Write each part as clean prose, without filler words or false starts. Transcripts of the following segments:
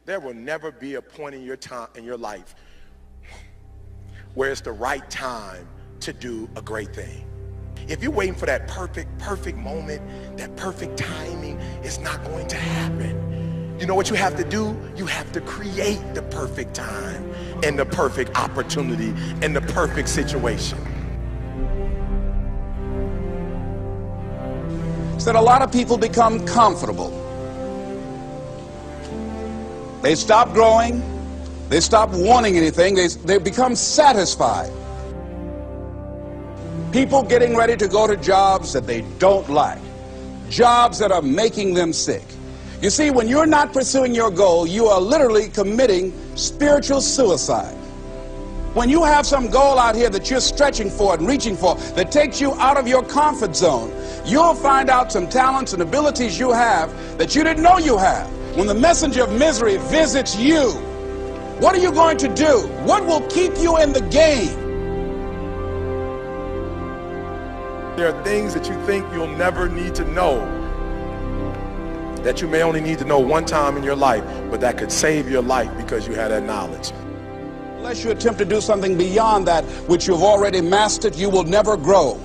There will never be a point in your time in your life where it's the right time to do a great thing. If you're waiting for that perfect moment, that perfect timing, it's not going to happen. You know what you have to do? You have to create the perfect time and the perfect opportunity and the perfect situation. So that a lot of people become comfortable. They stop growing. They stop wanting anything. They become satisfied. People getting ready to go to jobs that they don't like. Jobs that are making them sick. You see, when you're not pursuing your goal, you are literally committing spiritual suicide. When you have some goal out here that you're stretching for and reaching for that takes you out of your comfort zone, you'll find out some talents and abilities you have that you didn't know you have. When the messenger of misery visits you, what are you going to do? What will keep you in the game? There are things that you think you'll never need to know, that you may only need to know one time in your life, but that could save your life because you had that knowledge. Unless you attempt to do something beyond that which you've already mastered, you will never grow.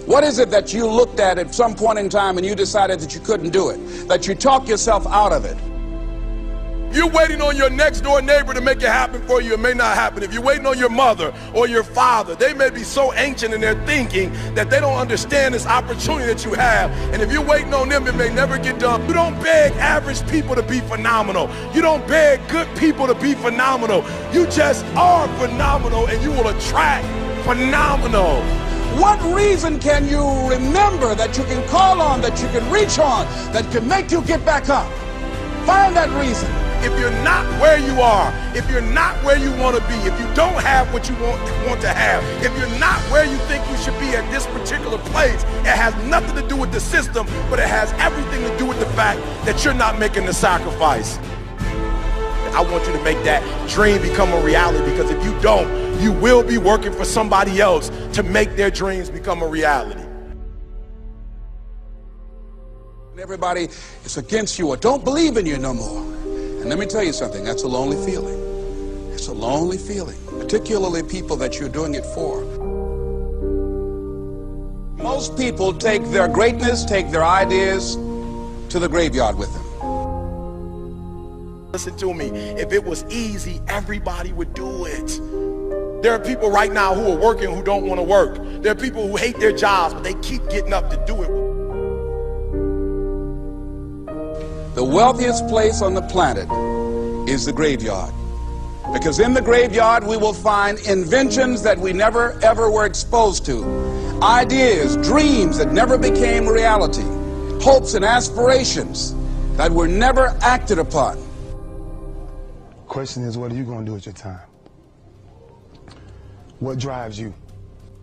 What is it that you looked at some point in time and you decided that you couldn't do it, that you talked yourself out of it? You're waiting on your next door neighbor to make it happen for you. It may not happen. If you're waiting on your mother or your father, they may be so ancient in their thinking that they don't understand this opportunity that you have. And if you're waiting on them, it may never get done. You don't beg average people to be phenomenal. You don't beg good people to be phenomenal. You just are phenomenal, and you will attract phenomenal. What reason can you remember that you can call on, that you can reach on, that can make you get back up? Find that reason. If you're not where you are, if you're not where you want to be, if you don't have what you want to have, if you're not where you think you should be at this particular place, it has nothing to do with the system, but it has everything to do with the fact that you're not making the sacrifice. I want you to make that dream become a reality, because if you don't, you will be working for somebody else to make their dreams become a reality. Everybody is against you or don't believe in you no more. And let me tell you something, that's a lonely feeling. It's a lonely feeling, particularly people that you're doing it for. Most people take their greatness, take their ideas to the graveyard with them. Listen to me, if it was easy, everybody would do it. There are people right now who are working who don't want to work. There are people who hate their jobs, but they keep getting up to do it. The wealthiest place on the planet is the graveyard. Because in the graveyard we will find inventions that we never ever were exposed to. Ideas, dreams that never became reality. Hopes and aspirations that were never acted upon. The question is, what are you going to do with your time? What drives you?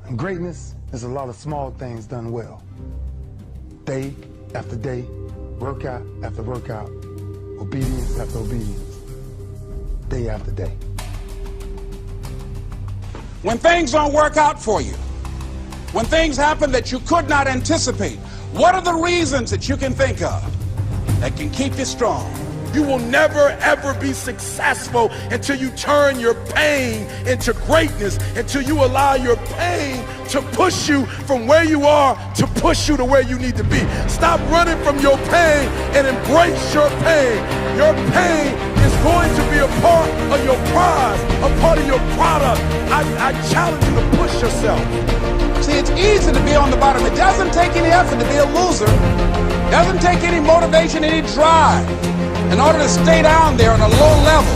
And greatness is a lot of small things done well. Day after day, workout after workout, obedience after obedience, day after day. When things don't work out for you, when things happen that you could not anticipate, what are the reasons that you can think of that can keep you strong? You will never ever be successful until you turn your pain into greatness, until you allow your pain to push you from where you are to push you to where you need to be. Stop running from your pain and embrace your pain. Your pain is going to be a part of your prize, a part of your product. I challenge you to push yourself. See, it's easy to be on the bottom. It doesn't take any effort to be a loser. It doesn't take any motivation, any drive in order to stay down there on a low level.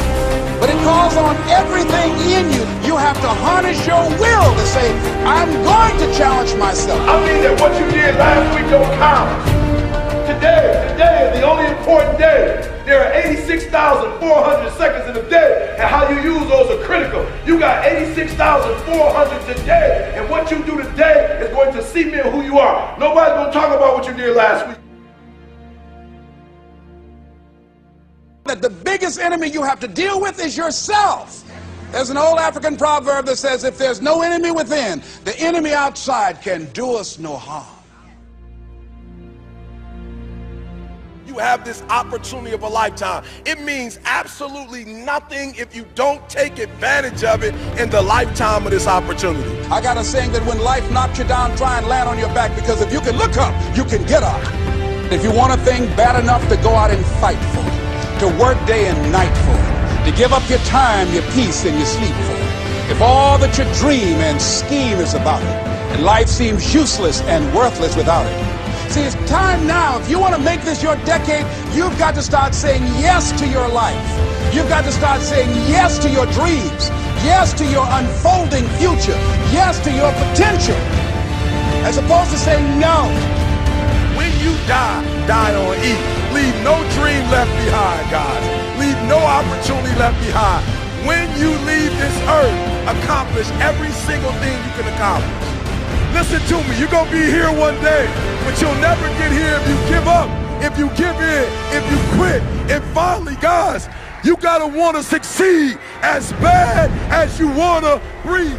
But it calls on everything in you. You have to harness your will to say, I'm going to challenge myself. I mean that what you did last week don't count. Today is the only important day. There are 86,400 seconds in a day, and how you use those are critical. You got 86,400 today, and what you do today is going to cement who you are. Nobody's going to talk about what you did last week. That the biggest enemy you have to deal with is yourself. There's an old African proverb that says, if there's no enemy within, the enemy outside can do us no harm. You you have this opportunity of a lifetime. It means absolutely nothing if you don't take advantage of it in the lifetime of this opportunity. I got a saying that when life knocks you down, try and land on your back, because if you can look up, you can get up. If you want a thing bad enough to go out and fight for it, to work day and night for it, to give up your time, your peace, and your sleep for it, if all that you dream and scheme is about it, and life seems useless and worthless without it. See, it's time now. If you want to make this your decade, you've got to start saying yes to your life. You've got to start saying yes to your dreams, yes to your unfolding future, yes to your potential, as opposed to saying no. When you die, die on E. Leave no dream left behind, guys. Leave no opportunity left behind. When you leave this earth, accomplish every single thing you can accomplish. Listen to me, you're gonna be here one day, but you'll never get here if you give up, if you give in, if you quit. And finally, guys, you gotta wanna succeed as bad as you wanna breathe.